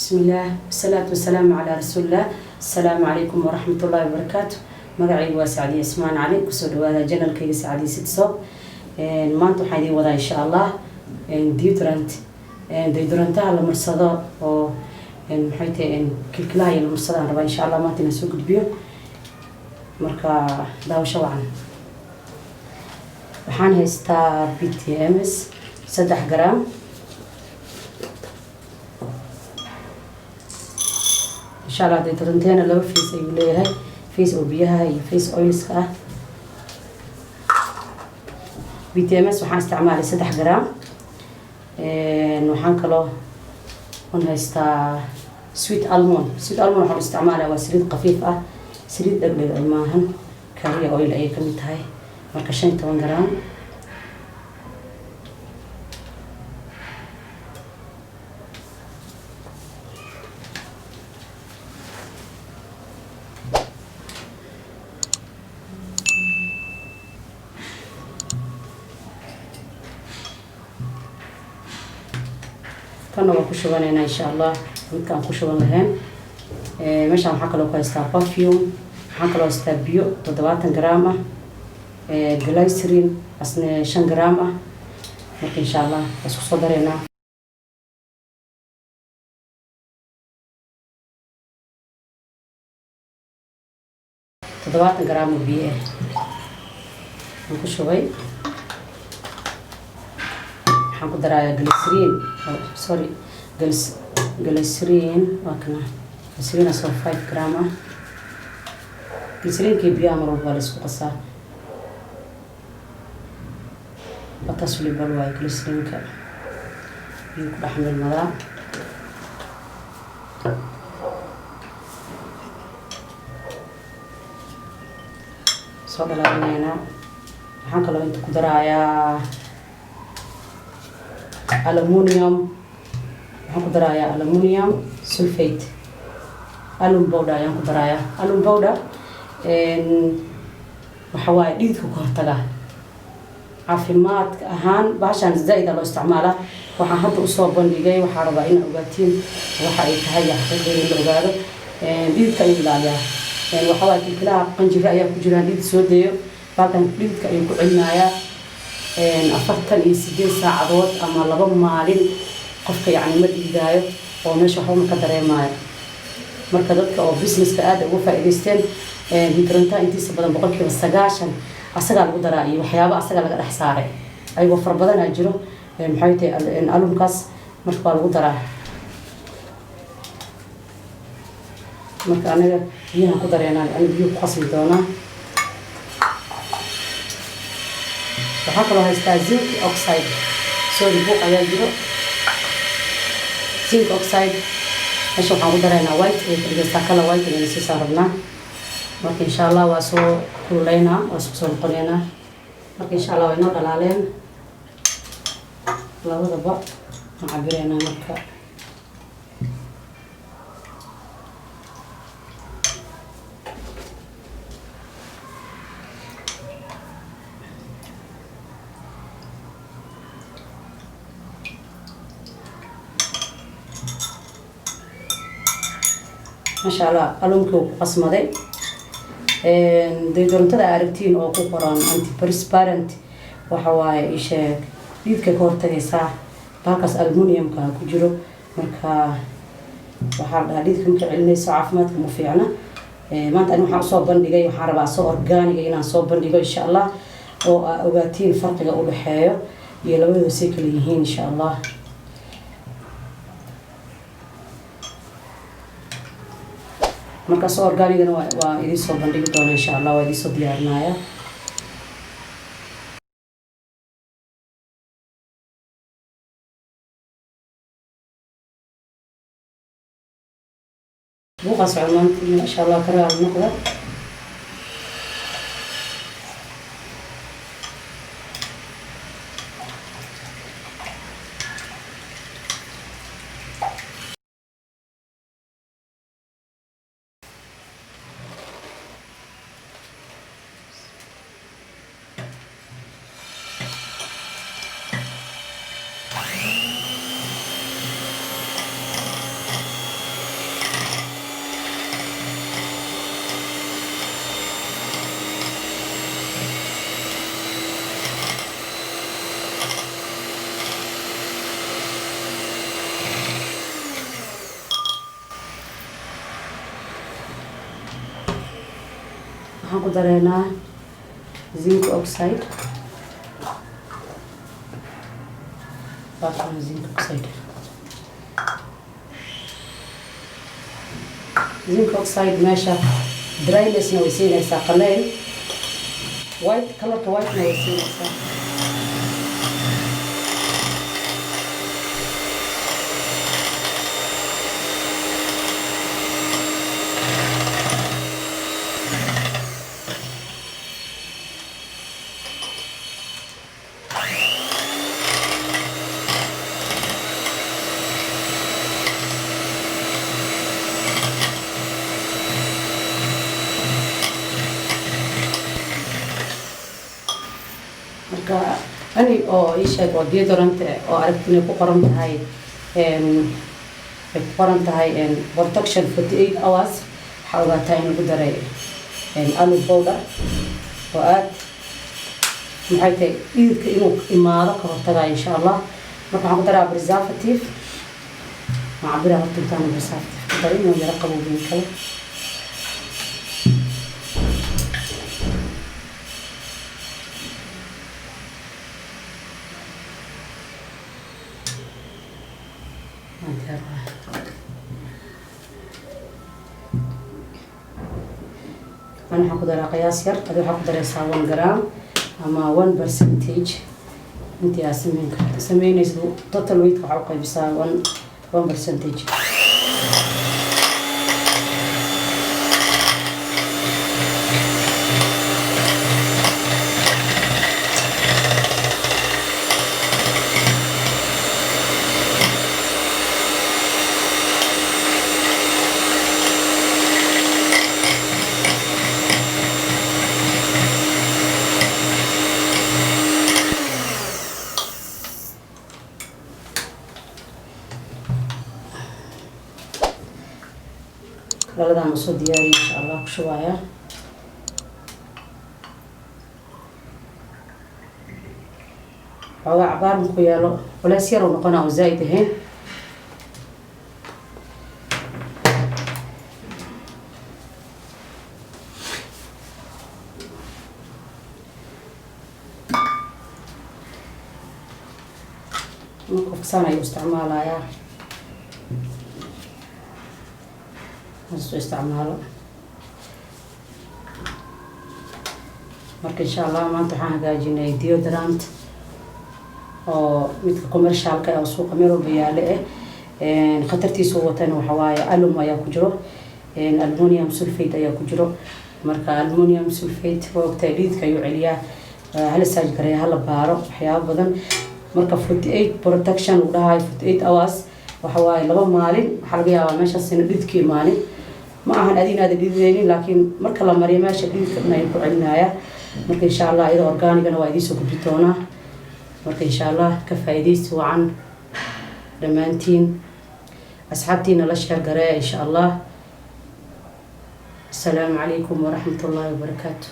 بسم الله والصلاة والسلام على رسول الله. السلام عليكم ورحمة الله وبركاته. مقعي وسعدي اسمان عليك وسود وهذا جنال كي سعدي ست صوب ما أنتم حيدي وضع إن شاء الله ديودرنت على مرصدا أو حيث كل كلاهي المرصدا ربا إن شاء الله ما تنسوق بيو مركا داو شوعا waxaan haystaa BTMS 3 gram insha Allah deetanteena laba fiis ay leeyahay fiis oo biyaha iyo fiis oilska ah BTMS waxaan isticmaalay 3 gram waxaan kaloo haystaa sweet almond waxaan isticmaalay waa saliid qafiif ah saliid dhagdhag ay maahan kariya oil ay ka mid tahay marka 15 gram كنا وكشوفنا إن شاء الله ممكن كشوفنا لهن مش عم حكلو كايستا برفيوم حكلو استبيو 7 جرام جلايسرين أصلا 5 جرام ممكن إن شاء الله بس صدرنا تضبط جرام بيه نكشوفي حنقول دراية جليسرين سوري جليسرين وكنا جليسرين أصلا 5 جرام جليسرين كي بيعملوا بالسوق الصح بتصلي بالواي جليسرين كا يكون أحمل المذا صار لنا حنقول أنت دراية ألمونيوم waxaan darayaa ألمونيوم سلفيت ألوم بودر ayaan darayaa ألوم بودر waxa waay dhididka ku hortaga caafimaadka ahaan baashan zaid loo isticmaala waxaan hadda u soo bandhigay waxa rabaa in ogaatiin waxa ay tahay xaqiiqada la ogaado dhididka ay ilaaliyaa waxa waay kilaa qanjiro ayaa ku jira dhidid soo deeyo baakan dhididka ay ku cilnaaya 48 saacadood ama 2 maalin qofka yani ma dhiidaayo oo meesha waxba ka dareemayo marka dadka oo businesska aad ugu faa'iideysteen deodorant intiisa badan 90% asaga lagu daraa iyo waxyaabo asaga laga dhex saaray ayagoo far badan ay jiro maxay tahay alumkaas marka lagu daraa marka anaga biyaha ku dareynaa aniga biyo ku qasmi doonaa waxaa kaloo haystaa zinc oxide sorry buuq ayaa jiro zinc oxide meesha waxaan ku dareynaa white ee kaligeystaa kala white inayna sii saarabnaa marka insha Allah waa soo kululeynaa waa soo noqoneynaa marka insha Allah way noo dhalaaleen labadaba aan cabireynaa marka ما شاء الله ألومكو قسمة deodorantada aragtiin oo ku qoran antiperspirant waxa waaye isheeg dhididka ka hortagaysaa baalkaas aluminiumka ku jiro marka waxaa la dhididka ka celinaysa caafimaadka ma fiicna maanta aan waxaan soo bandhigay waxaan rabaa soo organic inaan soo bandhigo insha Allah oo ogaatiin farqiga u dhaxeeyo iyo labadooda si kala yihiin insha Allah marka soo organicna waa idin soo bandhigi doona insha Allah waa idin soo diyaarinaya buuqas cunaan insha Allah karaa noqda waxaan ku dareynaa zinc oxide baaqana zinc oxide meesha drynessna way siinaysaa qaleyl white colorka whitena way siinaysaa marka ani oo ii sheeg oo deodorant oo aragtina ku qoran tahay ku qoran tahay protection 48 hours waxaa ogaataa in lagu daray aloe powder oo aad maxay tahay dhididka inuu imaado ka hortagaya insha allah marka waxaan ku daraa preservative ma cabiraha horta intaan preservative ku daray inuu yaro qabowgeyn kale أنا هاخد على قياس ير هذا هاخد على 1 جرام أما 1% أنت أسمين اسمه total weight كعوقي بيساوي 1%. labadaan soo diyaariyo insha Allah ku shubaya waa cabaar ku yaalo walaas yar oo noqona oo zaid ahayn qofka sana ayuu isticmaalayaa استعماله marka insha Allah maanta waxaan hagaajinay deodorant oo midka commercialka ah oo suuqa meel walba yaala khatartiisu watana waxa waaye alum ayaa ku jiro aluminum sulfate ayaa ku jiro marka aluminum sulfate waqtiga dhididka ayuu celiyaa hal saaj gareeya hal baaro waxyaabo badan marka 48 protection uu dhahay 48 hours waxa waaye 2 maalin waxa laga yaabaa meeshaas in dhididkii maalin ما أهان أدين هذا الدين لكن مركل الله مريم ماشي كذي كنا ينفع لنا مركل إن شاء الله إذا أورجانيك أنا وايدي سوق بيتونا مركل إن شاء الله كفايدي سوعا رمانتين أصحابتين الله شهر قراء إن شاء الله السلام عليكم ورحمة الله وبركاته.